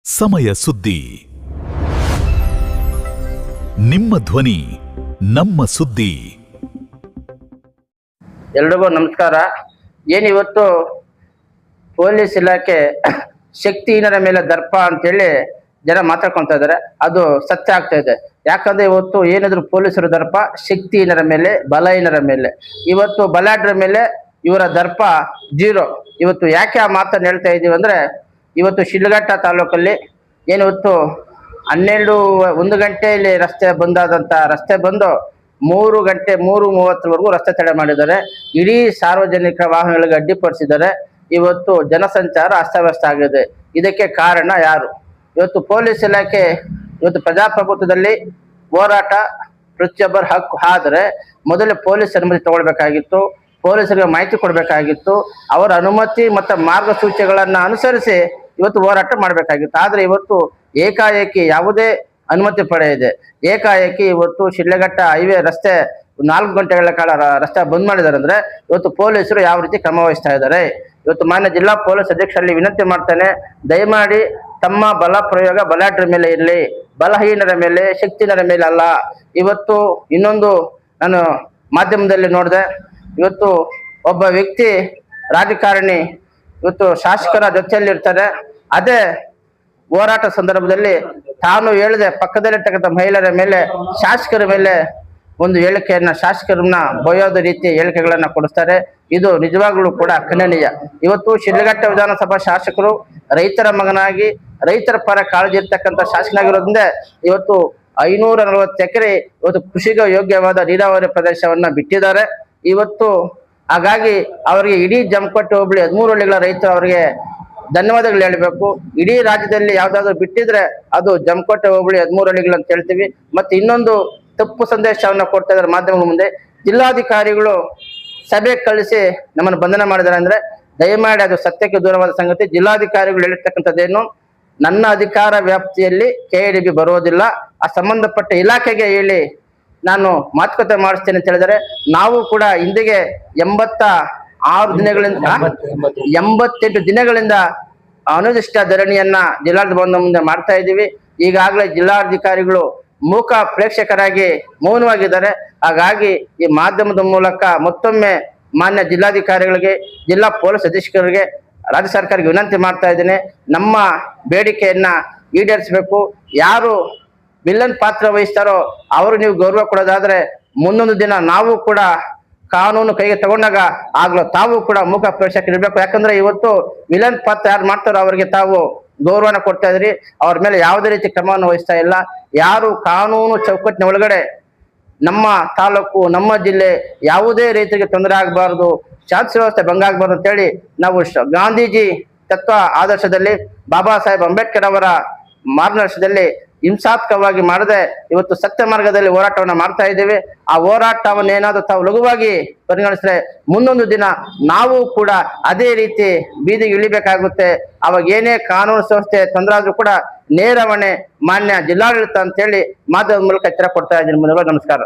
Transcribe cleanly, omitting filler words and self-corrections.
ಸಮಯ ಸುದ್ದಿ ನಿಮ್ಮ ಧ್ವನಿ ನಮ್ಮ ಸುದ್ದಿ. ಎಲ್ರಿಗೂ ನಮಸ್ಕಾರ. ಏನಿವತ್ತು ಪೊಲೀಸ್ ಇಲಾಖೆ ಶಕ್ತಿಹೀನರ ಮೇಲೆ ದರ್ಪ ಅಂತೇಳಿ ಜನ ಮಾತಾಡ್ಕೊಳ್ತಾ ಇದ್ದಾರೆ. ಅದು ಸತ್ಯ ಆಗ್ತಾ ಇದೆ. ಯಾಕಂದ್ರೆ ಇವತ್ತು ಏನಿದ್ರು ಪೊಲೀಸರ ದರ್ಪ ಶಕ್ತಿಹೀನರ ಮೇಲೆ, ಬಲಹೀನರ ಮೇಲೆ. ಇವತ್ತು ಬಲಾಢ್ಯರ ಮೇಲೆ ಇವರ ದರ್ಪ ಜೀರೋ. ಇವತ್ತು ಯಾಕೆ ಆ ಮಾತನ್ನು ಹೇಳ್ತಾ ಇದ್ದೀವಿ ಅಂದ್ರೆ, ಇವತ್ತು ಶಿಡ್ಲಘಟ್ಟ ತಾಲೂಕಲ್ಲಿ ಏನಿವತ್ತು 1 ಗಂಟೆಯಲ್ಲಿ ರಸ್ತೆ ಬಂದಾದಂಥ ರಸ್ತೆ ಬಂದು 3 ಗಂಟೆ 3:30ವರೆಗೂ ರಸ್ತೆ ತಡೆ ಮಾಡಿದ್ದಾರೆ. ಇಡೀ ಸಾರ್ವಜನಿಕ ವಾಹನಗಳಿಗೆ ಅಡ್ಡಿಪಡಿಸಿದ್ದಾರೆ. ಇವತ್ತು ಜನಸಂಚಾರ ಅಸ್ತವ್ಯಸ್ತ ಆಗಿದೆ. ಇದಕ್ಕೆ ಕಾರಣ ಯಾರು? ಇವತ್ತು ಪೊಲೀಸ್ ಇಲಾಖೆ ಇವತ್ತು ಪ್ರಜಾಪ್ರಭುತ್ವದಲ್ಲಿ ಹೋರಾಟ ಪ್ರತಿಯೊಬ್ಬರ ಹಕ್ಕು. ಆದರೆ ಮೊದಲೇ ಪೊಲೀಸ್ ಅನುಮತಿ ತಗೊಳ್ಬೇಕಾಗಿತ್ತು, ಪೊಲೀಸರಿಗೆ ಮಾಹಿತಿ ಕೊಡಬೇಕಾಗಿತ್ತು, ಅವರ ಅನುಮತಿ ಮತ್ತು ಮಾರ್ಗಸೂಚಿಗಳನ್ನು ಅನುಸರಿಸಿ ಇವತ್ತು ಹೋರಾಟ ಮಾಡಬೇಕಾಗಿತ್ತು. ಆದರೆ ಇವತ್ತು ಏಕಾಏಕಿ ಯಾವುದೇ ಅನುಮತಿ ಪಡೆಯದೆ ಏಕಾಏಕಿ ಇವತ್ತು ಶಿಡ್ಲಘಟ್ಟ ಹೈವೇ ರಸ್ತೆ 4 ಗಂಟೆಗಳ ಕಾಲ ರಸ್ತೆ ಬಂದ್ ಮಾಡಿದ್ದಾರೆ. ಅಂದ್ರೆ ಇವತ್ತು ಪೊಲೀಸರು ಯಾವ ರೀತಿ ಕ್ರಮ ವಹಿಸ್ತಾ ಇದ್ದಾರೆ? ಇವತ್ತು ಮಾನ್ಯ ಜಿಲ್ಲಾ ಪೊಲೀಸ್ ಅಧೀಕ್ಷರಲ್ಲಿ ವಿನಂತಿ ಮಾಡ್ತಾನೆ, ದಯಮಾಡಿ ತಮ್ಮ ಬಲ ಪ್ರಯೋಗ ಬಲಾಢ್ಯರ ಮೇಲೆ ಇರಲಿ, ಬಲಹೀನರ ಮೇಲೆ, ಶಕ್ತಿಹೀನರ ಮೇಲೆ ಅಲ್ಲ. ಇವತ್ತು ಇನ್ನೊಂದು ನಾನು ಮಾಧ್ಯಮದಲ್ಲಿ ನೋಡಿದೆ, ಇವತ್ತು ಒಬ್ಬ ವ್ಯಕ್ತಿ ರಾಜಕಾರಣಿ ಇವತ್ತು ಶಾಸಕರ ಜೊತೆಯಲ್ಲಿ ಇರ್ತಾರೆ. ಅದೇ ಹೋರಾಟ ಸಂದರ್ಭದಲ್ಲಿ ತಾನು ಹೇಳಿದೆ ಪಕ್ಕದಲ್ಲಿರ್ತಕ್ಕಂಥ ಮಹಿಳೆಯರ ಮೇಲೆ, ಶಾಸಕರ ಮೇಲೆ ಒಂದು ಹೇಳಿಕೆಯನ್ನ, ಶಾಸಕರನ್ನ ಬಯೋದ ರೀತಿ ಹೇಳಿಕೆಗಳನ್ನ ಕೊಡಿಸ್ತಾರೆ. ಇದು ನಿಜವಾಗ್ಲೂ ಕೂಡ ಖಂಡನೀಯ. ಇವತ್ತು ಶಿಡ್ಲಘಟ್ಟ ವಿಧಾನಸಭಾ ಶಾಸಕರು ರೈತರ ಮಗನಾಗಿ ರೈತರ ಪರ ಕಾಳಜಿ ಇರ್ತಕ್ಕಂಥ ಶಾಸಕನಾಗಿರೋದ್ರಿಂದ ಇವತ್ತು 540 ಎಕರೆ ಇವತ್ತು ಕೃಷಿಗೆ ಯೋಗ್ಯವಾದ ನೀರಾವರಿ ಪ್ರದೇಶವನ್ನ ಬಿಟ್ಟಿದ್ದಾರೆ. ಇವತ್ತು ಹಾಗಾಗಿ ಅವರಿಗೆ ಇಡೀ ಜಮಖಂಡಿ ಹೋಬಳಿ 13 ಹಳ್ಳಿಗಳ ರೈತರು ಅವರಿಗೆ ಧನ್ಯವಾದಗಳು ಹೇಳಬೇಕು. ಇಡೀ ರಾಜ್ಯದಲ್ಲಿ ಯಾವ್ದಾದ್ರು ಬಿಟ್ಟಿದ್ರೆ ಅದು ಜಮಖಂಡಿ ಹೋಬಳಿ 13 ಹಳ್ಳಿಗಳು ಅಂತ ಹೇಳ್ತೀವಿ. ಮತ್ತೆ ಇನ್ನೊಂದು ತಪ್ಪು ಸಂದೇಶವನ್ನ ಕೊಡ್ತಾ ಇದ್ದಾರೆ ಮಾಧ್ಯಮಗಳ ಮುಂದೆ. ಜಿಲ್ಲಾಧಿಕಾರಿಗಳು ಸಭೆ ಕಳಿಸಿ ನಮ್ಮನ್ನು ಬಂಧನ ಮಾಡಿದ್ದಾರೆ ಅಂದ್ರೆ ದಯಮಾಡಿ ಅದು ಸತ್ಯಕ್ಕೆ ದೂರವಾದ ಸಂಗತಿ. ಜಿಲ್ಲಾಧಿಕಾರಿಗಳು ಹೇಳಿರ್ತಕ್ಕಂಥದ್ದೇನು, ನನ್ನ ಅಧಿಕಾರ ವ್ಯಾಪ್ತಿಯಲ್ಲಿ KIDB ಬರೋದಿಲ್ಲ, ಆ ಸಂಬಂಧಪಟ್ಟ ಇಲಾಖೆಗೆ ಹೇಳಿ ನಾನು ಮಾತುಕತೆ ಮಾಡಿಸ್ತೇನೆ ಅಂತ ಹೇಳಿದರೆ, ನಾವು ಕೂಡ ಹಿಂದೆಗೆ 88 ದಿನಗಳಿಂದ ಅನಿರ್ದಿಷ್ಟ ಧರಣಿಯನ್ನ ಜಿಲ್ಲಾಡಳಿತ ಭವನದ ಮುಂದೆ ಮಾಡ್ತಾ ಇದ್ದೀವಿ. ಈಗಾಗಲೇ ಜಿಲ್ಲಾಧಿಕಾರಿಗಳು ಮೂಕ ಪ್ರೇಕ್ಷಕರಾಗಿ ಮೌನವಾಗಿದ್ದಾರೆ. ಹಾಗಾಗಿ ಈ ಮಾಧ್ಯಮದ ಮೂಲಕ ಮತ್ತೊಮ್ಮೆ ಮಾನ್ಯ ಜಿಲ್ಲಾಧಿಕಾರಿಗಳಿಗೆ, ಜಿಲ್ಲಾ ಪೊಲೀಸ್ ಅಧೀಕ್ಷಕರಿಗೆ, ರಾಜ್ಯ ಸರ್ಕಾರಕ್ಕೆ ವಿನಂತಿ ಮಾಡ್ತಾ ಇದ್ದೇನೆ, ನಮ್ಮ ಬೇಡಿಕೆಯನ್ನ ಈಡೇರಿಸಬೇಕು. ಯಾರು ವಿಲನ್ ಪಾತ್ರ ವಹಿಸ್ತಾರೋ ಅವರು ನೀವು ಗೌರವ ಕೊಡೋದಾದ್ರೆ ಮುಂದೊಂದು ದಿನ ನಾವು ಕೂಡ ಕಾನೂನು ಕೈಗೆ ತಗೊಂಡಾಗ ಆಗ್ಲೂ ತಾವು ಕೂಡ ಮೂಕ ಪ್ರೇಕ್ಷಕರಿರ್ಬೇಕು. ಯಾಕಂದ್ರೆ ಇವತ್ತು ವಿಲನ್ ಪಾತ್ರ ಯಾರು ಮಾಡ್ತಾರೋ ಅವರಿಗೆ ತಾವು ಗೌರವನ ಕೊಡ್ತಾ ಇದ್ರಿ, ಅವ್ರ ಮೇಲೆ ಯಾವುದೇ ರೀತಿ ಕ್ರಮವನ್ನು ವಹಿಸ್ತಾ ಇಲ್ಲ. ಯಾರು ಕಾನೂನು ಚೌಕಟ್ಟಿನ ಒಳಗಡೆ ನಮ್ಮ ತಾಲೂಕು, ನಮ್ಮ ಜಿಲ್ಲೆ ಯಾವುದೇ ರೀತಿಗೆ ತೊಂದರೆ ಆಗಬಾರ್ದು, ಶಾಂತಿ ವ್ಯವಸ್ಥೆ ಭಂಗ ಆಗಬಾರ್ದು ಅಂತೇಳಿ ನಾವು ಗಾಂಧೀಜಿ ತತ್ವ ಆದರ್ಶದಲ್ಲಿ, ಬಾಬಾ ಸಾಹೇಬ್ ಅಂಬೇಡ್ಕರ್ ಅವರ ಮಾರ್ಗದರ್ಶನದಲ್ಲಿ ಹಿಂಸಾತ್ಮಕವಾಗಿ ಮಾಡದೆ ಇವತ್ತು ಸತ್ಯ ಮಾರ್ಗದಲ್ಲಿ ಹೋರಾಟವನ್ನ ಮಾಡ್ತಾ ಇದ್ದೇವೆ. ಆ ಹೋರಾಟವನ್ನು ಏನಾದರೂ ತಾವು ಲಘುವಾಗಿ ಪರಿಗಣಿಸಿದ್ರೆ ಮುಂದೊಂದು ದಿನ ನಾವು ಕೂಡ ಅದೇ ರೀತಿ ಬೀದಿಗೆ ಇಳಿಬೇಕಾಗುತ್ತೆ. ಅವಾಗ ಏನೇ ಕಾನೂನು ಸಂಸ್ಥೆ ತೊಂದರೆ ಆದ್ರೂ ಕೂಡ ನೇರ ಹೊಣೆ ಮಾನ್ಯ ಜಿಲ್ಲಾಡಳಿತ ಅಂತ ಹೇಳಿ ಮಾಧ್ಯಮದ ಮೂಲಕ ಎಚ್ಚರ ಕೊಡ್ತಾ ಇದ್ದೀನಿ. ನಮಸ್ಕಾರ.